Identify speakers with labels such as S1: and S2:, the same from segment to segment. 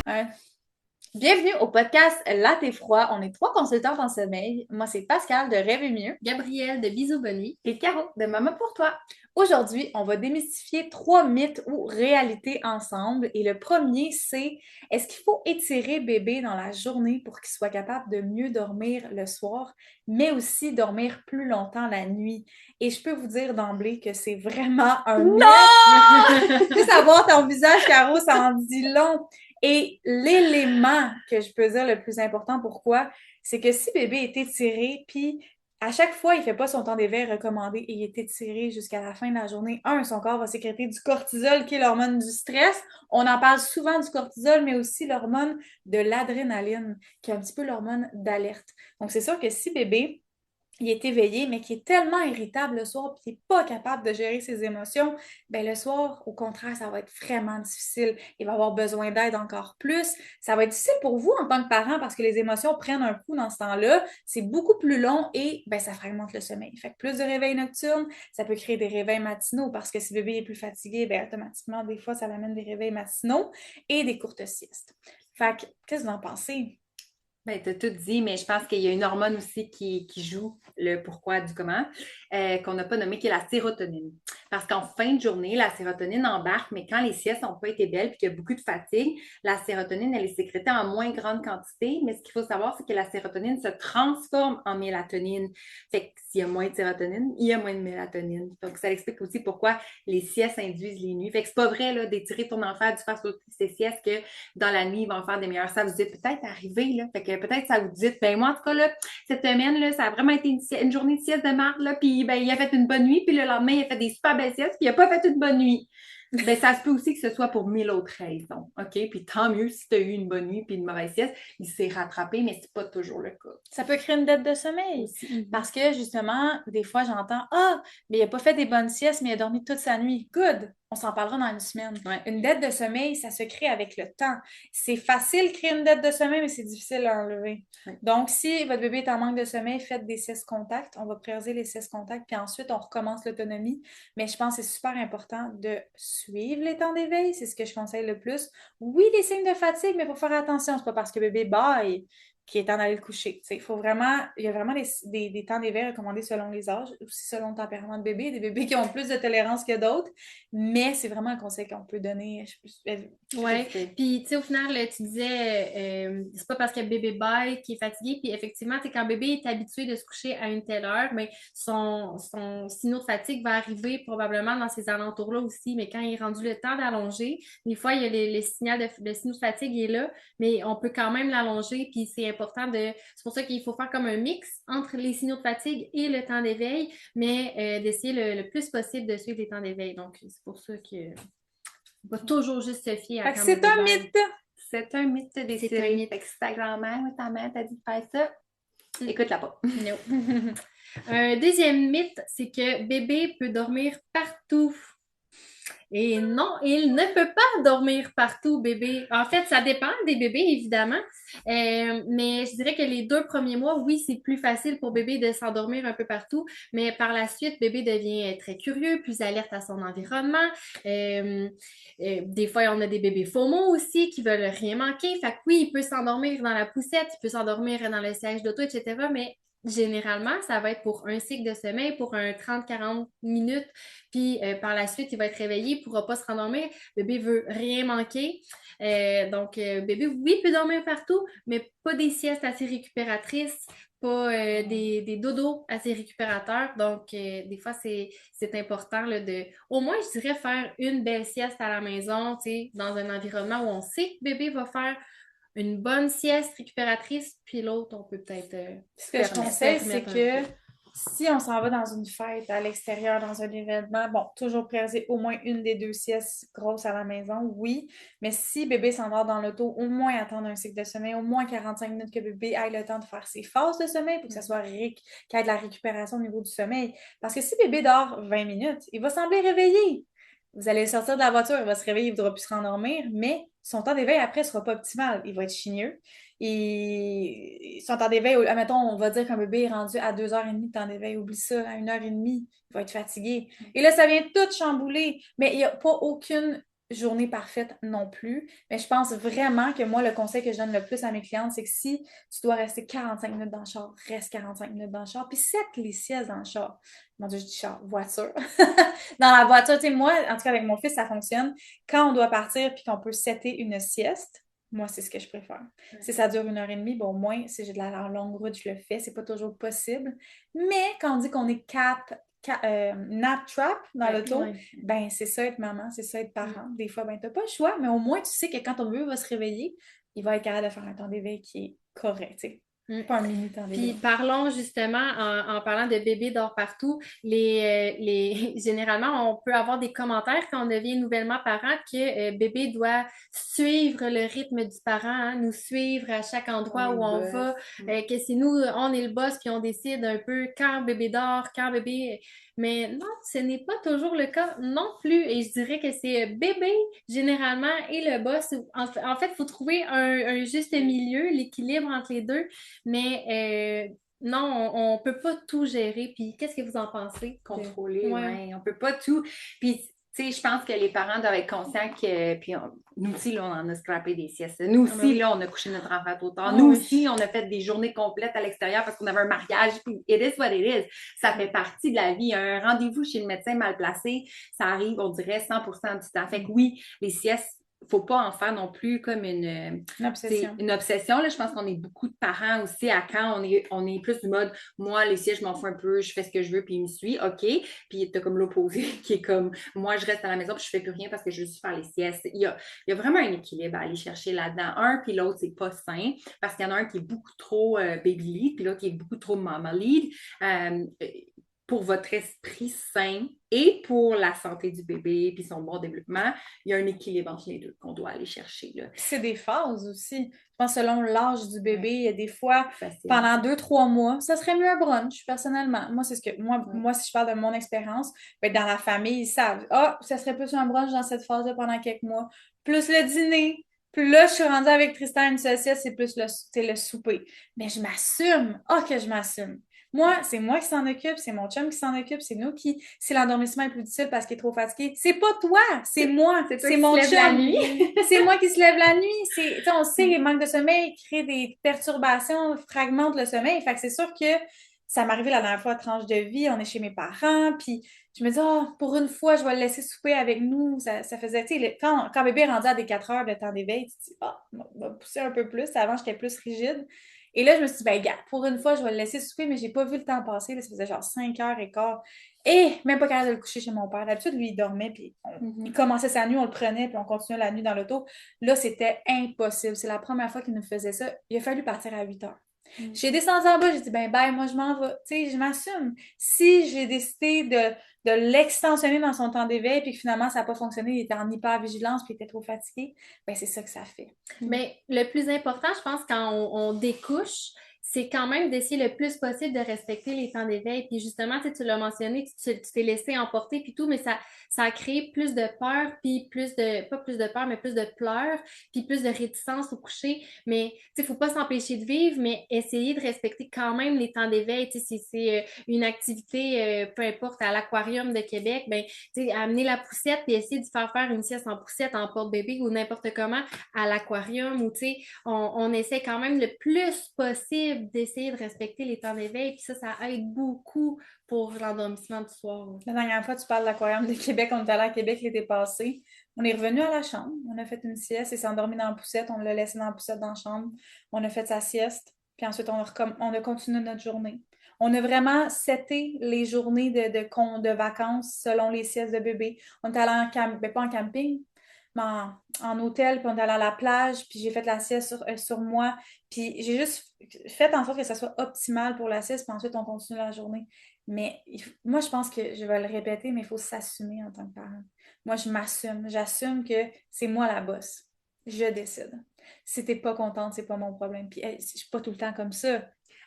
S1: Ouais. Bienvenue au podcast Latte et froid. On est trois consultantes en sommeil. Moi, c'est Pascal de Rêver mieux
S2: Gabrielle de Bisous Bonne Nuit.
S1: et Caro de Maman pour toi. Aujourd'hui, on va démystifier trois mythes ou réalités ensemble. Et le premier, c'est est-ce qu'il faut étirer bébé dans la journée pour qu'il soit capable de mieux dormir le soir, mais aussi dormir plus longtemps la nuit? Et je peux vous dire d'emblée que c'est vraiment un mythe. Juste avoir ton visage, Caro, ça en dit long. Et l'élément que je peux dire le plus important, pourquoi, c'est que si bébé est étiré, puis à chaque fois, il ne fait pas son temps d'éveil recommandé et il est étiré jusqu'à la fin de la journée, son corps va sécréter du cortisol, qui est l'hormone du stress. On en parle souvent du cortisol, mais aussi l'hormone de l'adrénaline, qui est un petit peu l'hormone d'alerte. Donc, c'est sûr que si bébé il est éveillé, mais qui est tellement irritable le soir, puis qui n'est pas capable de gérer ses émotions, ben le soir, au contraire, ça va être vraiment difficile. Il va avoir besoin d'aide encore plus. Ça va être difficile pour vous en tant que parent parce que les émotions prennent un coup dans ce temps-là. C'est beaucoup plus long et ben, ça fragmente le sommeil. Fait que plus de réveils nocturnes, ça peut créer des réveils matinaux parce que si le bébé est plus fatigué, ben, automatiquement, des fois, ça l'amène des réveils matinaux et des courtes siestes. Fait que, qu'est-ce que vous en pensez?
S2: Ben, t'as tout dit, mais je pense qu'il y a une hormone aussi qui joue le pourquoi du comment, qu'on n'a pas nommé, qui est la sérotonine. Parce qu'en fin de journée, la sérotonine embarque, mais quand les siestes n'ont pas été belles et qu'il y a beaucoup de fatigue, la sérotonine, elle est sécrétée en moins grande quantité. Mais ce qu'il faut savoir, c'est que la sérotonine se transforme en mélatonine. Fait que s'il y a moins de sérotonine, il y a moins de mélatonine. Donc, ça explique aussi pourquoi les siestes induisent les nuits. Fait que c'est pas vrai là, d'étirer ton enfant, de faire sauter ses siestes, que dans la nuit, ils vont faire des meilleurs. Ça vous dit peut-être arriver, là. Fait que peut-être ça vous dit, ben moi, en tout cas, là, cette semaine, là, ça a vraiment été une journée de sieste de marde, là, puis ben, il a fait une bonne nuit, puis le lendemain, il a fait des super belles siestes, puis il a pas fait une bonne nuit. Ben, ça se peut aussi que ce soit pour mille autres raisons. OK? Puis tant mieux si tu as eu une bonne nuit puis une mauvaise sieste, il s'est rattrapé, mais c'est pas toujours le cas.
S1: Ça peut créer une dette de sommeil.
S2: Aussi.
S1: Parce que justement, des fois, j'entends ah, mais il n'a pas fait des bonnes siestes, mais il a dormi toute sa nuit. Good! On s'en parlera dans une semaine.
S2: Ouais.
S1: Une dette de sommeil, ça se crée avec le temps. C'est facile de créer une dette de sommeil, mais c'est difficile à enlever.
S2: Ouais.
S1: Donc, si votre bébé est en manque de sommeil, faites des siestes contacts. On va prioriser les siestes contacts, puis ensuite, on recommence l'autonomie. Mais je pense que c'est super important de suivre les temps d'éveil. C'est ce que je conseille le plus. Oui, des signes de fatigue, mais il faut faire attention. C'est pas parce que bébé baille qui est temps d'aller le coucher. Il faut vraiment, il y a vraiment des temps d'éveil recommandés selon les âges, aussi selon le tempérament de bébé. Des bébés qui ont plus de tolérance que d'autres, mais c'est vraiment un conseil qu'on peut donner.
S2: Ouais, puis tu sais, au final, là, tu disais, c'est pas parce que bébé baille qu'il est fatigué, puis effectivement, tu sais, quand bébé est habitué de se coucher à une telle heure, mais son signal de fatigue va arriver probablement dans ces alentours-là aussi, mais quand il est rendu le temps d'allonger, des fois, il y a les signaux le signal de fatigue est là, mais on peut quand même l'allonger, puis c'est important c'est pour ça qu'il faut faire comme un mix entre les signaux de fatigue et le temps d'éveil, mais d'essayer le plus possible de suivre les temps d'éveil. Donc, c'est pour ça que pas toujours juste se fier à
S1: Fait que
S2: quand
S1: c'est
S2: bébé
S1: un
S2: baille.
S1: mythe.
S2: C'est un mythe des
S1: C'est un
S2: séries.
S1: mythe.
S2: Fait que si ta grand-mère ou ta mère t'a dit de faire ça,
S1: Mm.
S2: écoute-la pas.
S1: No.
S2: Un deuxième mythe, c'est que bébé peut dormir partout. Et non, il ne peut pas dormir partout, bébé. En fait, ça dépend des bébés, évidemment. Mais je dirais que les 2 premiers mois, oui, c'est plus facile pour bébé de s'endormir un peu partout. Mais par la suite, bébé devient très curieux, plus alerte à son environnement. Euh, des fois, on a des bébés FOMO aussi qui veulent rien manquer. Fait que oui, il peut s'endormir dans la poussette, il peut s'endormir dans le siège d'auto, etc. Mais généralement, ça va être pour un cycle de sommeil, pour un 30-40 minutes. Puis par la suite, il va être réveillé, il ne pourra pas se rendormir. Bébé veut rien manquer. Donc, bébé, oui, peut dormir partout, mais pas des siestes assez récupératrices, pas des dodos assez récupérateurs. Donc, des fois, c'est important là, au moins, je dirais, faire une belle sieste à la maison, tu sais, dans un environnement où on sait que bébé va faire une bonne sieste récupératrice, puis l'autre, on peut peut-être
S1: Ce
S2: se
S1: que je conseille, c'est
S2: permettre un peu.
S1: que si on s'en va dans une fête à l'extérieur, dans un événement, bon, toujours prioriser au moins une des deux siestes grosses à la maison, oui. Mais si bébé s'endort dans l'auto, au moins attendre un cycle de sommeil, au moins 45 minutes que bébé ait le temps de faire ses phases de sommeil pour que ça soit qu'il y ait de la récupération au niveau du sommeil. Parce que si bébé dort 20 minutes, il va sembler réveillé. Vous allez sortir de la voiture, il va se réveiller, il ne voudra plus se rendormir, mais son temps d'éveil après ne sera pas optimal. Il va être chigneux. Et son temps d'éveil, admettons, on va dire qu'un bébé est rendu à 2h30 de temps d'éveil, oublie ça, à 1h30, il va être fatigué. Et là, ça vient tout chambouler, mais il n'y a pas aucune journée parfaite non plus. Mais je pense vraiment que moi, le conseil que je donne le plus à mes clientes, c'est que si tu dois rester 45 minutes dans le char, reste 45 minutes dans le char. Puis set les siestes dans le char. Mon Dieu, je dis char, voiture. Dans la voiture, tu sais, moi, en tout cas avec mon fils, ça fonctionne. Quand on doit partir puis qu'on peut setter une sieste, moi, c'est ce que je préfère.
S2: Ouais.
S1: Si ça dure 1 heure et demie, bon, au moins, si j'ai de la longue route, je le fais. C'est pas toujours possible. Mais quand on dit qu'on est nap trap dans l'auto,
S2: Ouais.
S1: ben c'est ça être maman, c'est ça être parent. Des fois, ben t'as pas le choix, mais au moins, tu sais que quand ton bébé va se réveiller, il va être capable de faire un temps d'éveil qui est correct, tu sais.
S2: Mm.
S1: Pas un mini temps
S2: Puis
S1: d'éveil.
S2: parlons justement, en parlant de bébé dort partout, généralement, on peut avoir des commentaires quand on devient nouvellement parent que bébé doit suivre le rythme du parent, hein, nous suivre à chaque endroit où on va, que c'est nous, on est le boss, puis on décide un peu quand bébé dort, quand bébé... Mais non, ce n'est pas toujours le cas non plus. Et je dirais que c'est bébé, généralement, et le boss. En fait, il faut trouver un juste milieu, l'équilibre entre les deux. Mais non, on peut pas tout gérer. Puis qu'est-ce que vous en pensez?
S3: Contrôler,
S2: Ouais.
S3: ouais. On peut pas tout. Puis, tu sais, je pense que les parents doivent être conscients que, puis nous aussi, là, on en a scrappé des siestes. Nous aussi,
S2: oui.
S3: là, on a couché notre enfant trop tard.
S1: Ah
S3: Nous
S1: oui.
S3: aussi, on a fait des journées complètes à l'extérieur parce qu'on avait un mariage. Puis, it is what it is. Ça fait partie de la vie. Un rendez-vous chez le médecin mal placé, ça arrive, on dirait, 100% du temps. Fait que oui, les siestes, faut pas en faire non plus comme
S1: Une
S3: c'est
S1: obsession.
S3: une obsession. Là. Je pense qu'on est beaucoup de parents aussi à quand on est plus du mode, moi, les sièges, je m'en fous un peu, je fais ce que je veux, puis il me suit, OK. Puis t'as comme l'opposé qui est comme, moi, je reste à la maison, puis je fais plus rien parce que je veux juste faire les siestes. Il y a vraiment un équilibre à aller chercher là-dedans. Un, puis l'autre, c'est pas sain, parce qu'il y en a un qui est beaucoup trop baby lead, puis l'autre qui est beaucoup trop mama lead. Pour votre esprit sain et pour la santé du bébé puis son bon développement, il y a un équilibre entre les deux qu'on doit aller chercher. Là.
S1: Puis c'est des phases aussi. Je pense selon l'âge du bébé, il y a des fois,
S3: Facile.
S1: pendant 2, 3 mois, ça serait mieux un brunch, personnellement. Moi, c'est ce que moi,
S3: Ouais.
S1: moi, si je parle de mon expérience, ben, dans la famille, ils savent. Ah, ça serait plus un brunch dans cette phase-là pendant quelques mois. Plus le dîner. Puis là, je suis rendue avec Tristan une seule sieste, c'est plus le souper. Mais je m'assume. Ah, que je m'assume. Moi, c'est moi qui s'en occupe, c'est mon chum qui s'en occupe, c'est nous qui. Si l'endormissement est plus difficile parce qu'il est trop fatigué, c'est pas toi, c'est moi,
S3: C'est toi
S1: c'est
S3: qui
S1: mon
S3: se lève la
S1: chum.
S3: nuit.
S1: C'est moi qui se lève la nuit. Tu sais, on sait, les manques de sommeil créent des perturbations, fragmentent le sommeil. Fait que c'est sûr que ça m'est arrivé la dernière fois à tranche de vie, on est chez mes parents, puis je me dis, oh, pour une fois, je vais le laisser souper avec nous. Ça faisait, tu sais, quand bébé est rendu à des 4 heures de temps d'éveil, tu te dis, ah, on va pousser un peu plus. Avant, j'étais plus rigide. Et là, je me suis dit, ben, gars, pour une fois, je vais le laisser souper, mais j'ai pas vu le temps passer. Là, ça faisait genre 5h15. Et même pas capable de le coucher chez mon père. D'habitude, lui, il dormait, puis il commençait sa nuit, on le prenait, puis on continuait la nuit dans l'auto. Là, c'était impossible. C'est la première fois qu'il nous faisait ça. Il a fallu partir à 8h. J'ai descendu en bas, j'ai dit, ben, bye, moi, je m'en vais. Tu sais, je m'assume. Si j'ai décidé de l'extensionner dans son temps d'éveil, puis que finalement, ça n'a pas fonctionné, il était en hyper-vigilance, puis il était trop fatigué, ben, c'est ça que ça fait.
S2: Mais le plus important, je pense, quand on découche, c'est quand même d'essayer le plus possible de respecter les temps d'éveil. Puis justement, tu l'as mentionné, tu t'es laissé emporter puis tout, mais ça a créé plus de peur, puis pas plus de peur, mais plus de pleurs, puis plus de réticence au coucher. Mais tu sais, faut pas s'empêcher de vivre, mais essayer de respecter quand même les temps d'éveil. Tu sais, si c'est une activité, peu importe, à l'aquarium de Québec, ben, tu sais, amener la poussette puis essayer de faire une sieste en poussette, en porte-bébé ou n'importe comment à l'aquarium ou tu sais, on essaie quand même le plus possible d'essayer de respecter les temps d'éveil. Puis ça aide beaucoup pour l'endormissement du soir.
S1: La dernière fois, tu parles de l'aquarium de Québec. On est allé à Québec l'été passé. On est revenu à la chambre. On a fait une sieste. Il s'est endormi dans la poussette. On l'a laissé dans la poussette dans la chambre. On a fait sa sieste. Puis ensuite, on a continué notre journée. On a vraiment seté les journées de vacances selon les siestes de bébé. On est allé pas en camping, mais en hôtel, puis on est allé à la plage, puis j'ai fait la sieste sur moi. Puis j'ai juste fait en sorte que ça soit optimal pour la sieste, puis ensuite on continue la journée. Mais moi, je pense que je vais le répéter, mais il faut s'assumer en tant que parent. Moi, je m'assume. J'assume que c'est moi la boss. Je décide. Si t'es pas contente, c'est pas mon problème. Puis je suis pas tout le temps comme ça.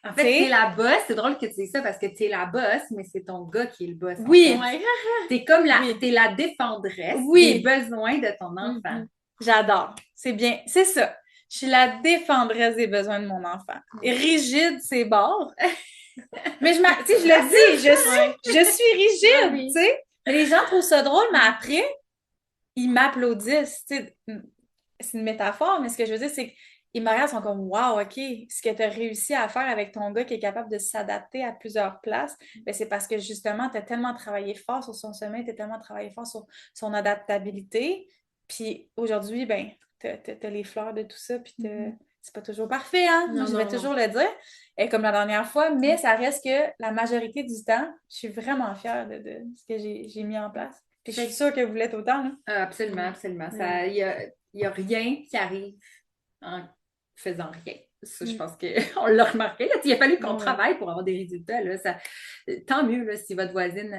S3: En fait, t'es la boss. C'est drôle que tu dises ça parce que t'es la boss, mais c'est ton gars qui est le boss.
S1: Oui.
S2: Ouais.
S3: T'es comme
S1: Oui.
S3: t'es la défendresse
S1: Oui.
S3: des besoins de ton enfant.
S1: J'adore. C'est bien. C'est ça. Je suis la défendresse des besoins de mon enfant. Rigide, c'est bord. Mais tu sais, je le dis, je suis rigide, tu sais. Mais les gens trouvent ça drôle, mais après, ils m'applaudissent. Tu sais, c'est une métaphore, mais ce que je veux dire, c'est qu'ils me regardent, ils sont comme wow, OK, ce que tu as réussi à faire avec ton gars qui est capable de s'adapter à plusieurs places, ben, c'est parce que justement, tu as tellement travaillé fort sur son sommeil, tu as tellement travaillé fort sur son adaptabilité. Puis aujourd'hui, ben, t'as les fleurs de tout ça, puis c'est pas toujours parfait, hein? Moi,
S2: Non,
S1: je vais
S2: non,
S1: toujours le dire, et comme la dernière fois, mais ça reste que la majorité du temps, je suis vraiment fière de ce que j'ai mis en place. Puis je suis sûre que vous l'êtes autant, là.
S3: Absolument, absolument. Il y a rien qui arrive en faisant rien. Ça, je pense qu'on l'a remarqué. Là. Il a fallu qu'on travaille pour avoir des résultats. Là. Tant mieux là, si votre voisine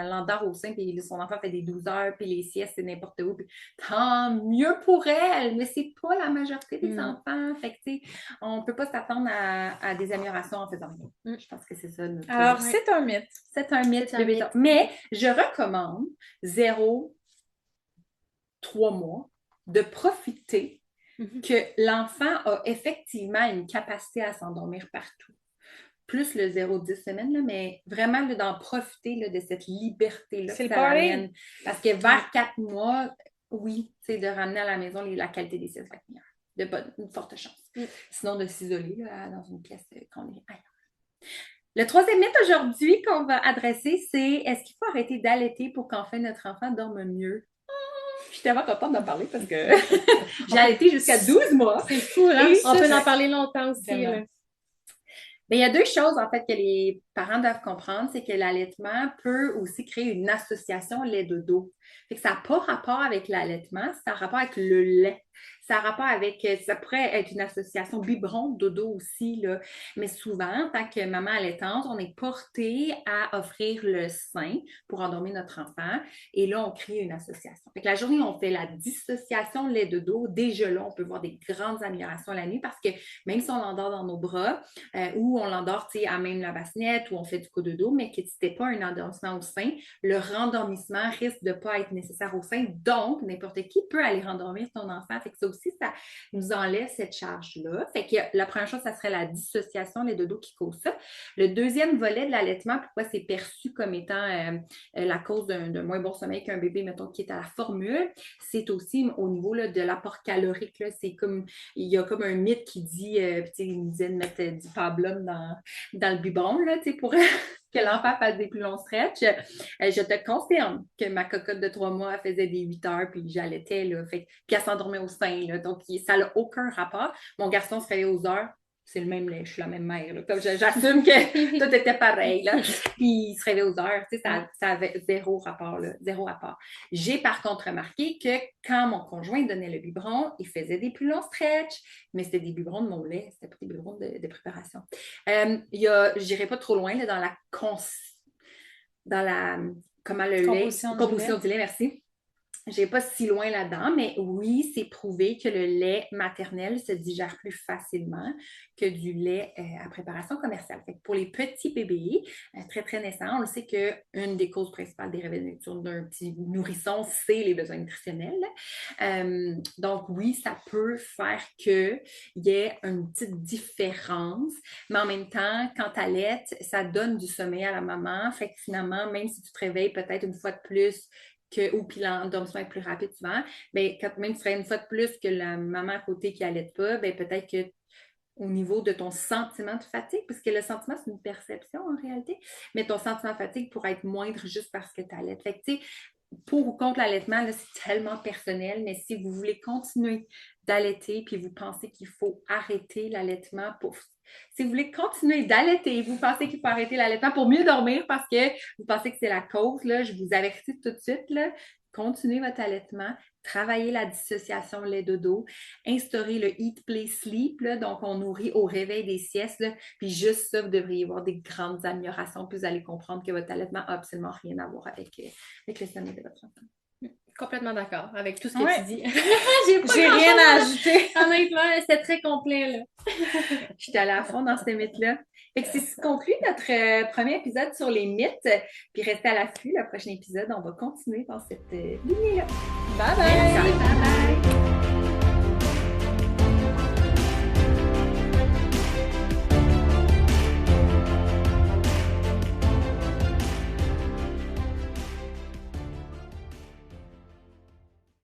S3: l'endort au sein, puis son enfant fait des 12 heures, puis les siestes, c'est n'importe où. Puis, tant mieux pour elle, mais c'est pas la majorité des enfants. Fait que, on ne peut pas s'attendre à des améliorations en faisant rien. Je pense que c'est ça.
S1: Alors, c'est un mythe.
S3: C'est un mythe. Mais je recommande 0, 3 mois de profiter que l'enfant a effectivement une capacité à s'endormir partout. Plus le 0-10 semaines, là, mais vraiment d'en profiter là, de cette liberté-là que ça amène. Parce que vers 4 mois, oui, c'est de ramener à la maison la qualité des siestes va être meilleure. Une forte chance. Sinon, de s'isoler là, dans une pièce qu'on est ailleurs. Le troisième mythe aujourd'hui qu'on va adresser, c'est est-ce qu'il faut arrêter d'allaiter pour qu'enfin notre enfant dorme mieux? Je suis tellement contente d'en parler parce que j'ai allaité jusqu'à 12 mois.
S2: C'est fou, hein? On peut en parler longtemps aussi. Là.
S3: Mais il y a deux choses, en fait, que les parents doivent comprendre, c'est que l'allaitement peut aussi créer une association lait-dodo. Fait que ça n'a pas rapport avec l'allaitement, ça a rapport avec le lait. Ça a rapport avec, ça pourrait être une association biberon-dodo aussi, là. Mais souvent, en tant que maman allaitante, on est porté à offrir le sein pour endormir notre enfant. Et là, on crée une association. Fait que la journée, on fait la dissociation lait-dodo. Déjà là, on peut voir des grandes améliorations la nuit parce que même si on l'endort dans nos bras ou on l'endort à même la bassinette ou on fait du cododo, mais que ce n'était pas un endormissement au sein, le rendormissement risque de ne pas être nécessaire au sein. Donc, n'importe qui peut aller rendormir ton enfant. Fait que ça aussi, ça nous enlève cette charge-là. Fait que la première chose, ça serait la dissociation, les dodos qui causent ça. Le deuxième volet de l'allaitement, pourquoi c'est perçu comme étant la cause d'un moins bon sommeil qu'un bébé, mettons, qui est à la formule, c'est aussi au niveau là, de l'apport calorique. Là, c'est comme, il y a comme un mythe qui dit, il me disait de mettre du pablum dans le biberon, là, pour que l'enfant fasse des plus longs stretches. Je te confirme que ma cocotte de 3 mois, elle faisait des 8 heures, puis j'allaitais, là. Puis elle s'endormait au sein, là. Donc, ça n'a aucun rapport. Mon garçon se réveillait aux heures. C'est le même lait, je suis la même mère. Là. Comme j'assume que tout était pareil. Là. Puis il se réveillait aux heures. Ça avait zéro rapport. Là, zéro rapport. J'ai par contre remarqué que quand mon conjoint donnait le biberon, il faisait des plus longs stretches, mais c'était des biberons de mon lait. C'était pas des biberons de préparation. Je n'irai pas trop loin là, dans la comment le composition du lait, merci. Je n'ai pas si loin là-dedans, mais oui, c'est prouvé que le lait maternel se digère plus facilement que du lait à préparation commerciale. Fait que pour les petits bébés, très, très naissants, on le sait qu'une des causes principales des réveils nocturnes d'un petit nourrisson, c'est les besoins nutritionnels. Donc oui, ça peut faire qu'il y ait une petite différence, mais en même temps, quand tu allaites, ça donne du sommeil à la maman. Fait que finalement, même si tu te réveilles peut-être une fois de plus, ou puis l'endormissement est plus rapide souvent, bien, quand même tu serais une fois de plus que la maman à côté qui n'allaite pas, bien, peut-être que au niveau de ton sentiment de fatigue, parce que le sentiment, c'est une perception en réalité, mais ton sentiment de fatigue pourrait être moindre juste parce que tu allaites. Fait que, tu sais, pour ou contre l'allaitement, c'est tellement personnel, mais si vous voulez continuer d'allaiter puis vous pensez qu'il faut arrêter l'allaitement si vous voulez continuer d'allaiter, vous pensez qu'il faut arrêter l'allaitement pour mieux dormir parce que vous pensez que c'est la cause, là, je vous avertis tout de suite, là, continuez votre allaitement, travaillez la dissociation lait-dodo, instaurez le Eat, Play, Sleep, là, donc on nourrit au réveil des siestes, là, puis juste ça, vous devriez voir des grandes améliorations, puis vous allez comprendre que votre allaitement n'a absolument rien à voir avec le sommeil de votre enfant.
S2: Complètement d'accord avec tout ce que tu dis.
S1: J'ai rien à ajouter.
S2: Honnêtement, c'était très complet. Là.
S3: J'étais allée à fond dans ce mythe-là. Fait que c'est ce qui conclut notre premier épisode sur les mythes. Puis restez à l'affût. Le prochain épisode, on va continuer dans cette lignée-là.
S1: Bye bye!
S3: Bye bye!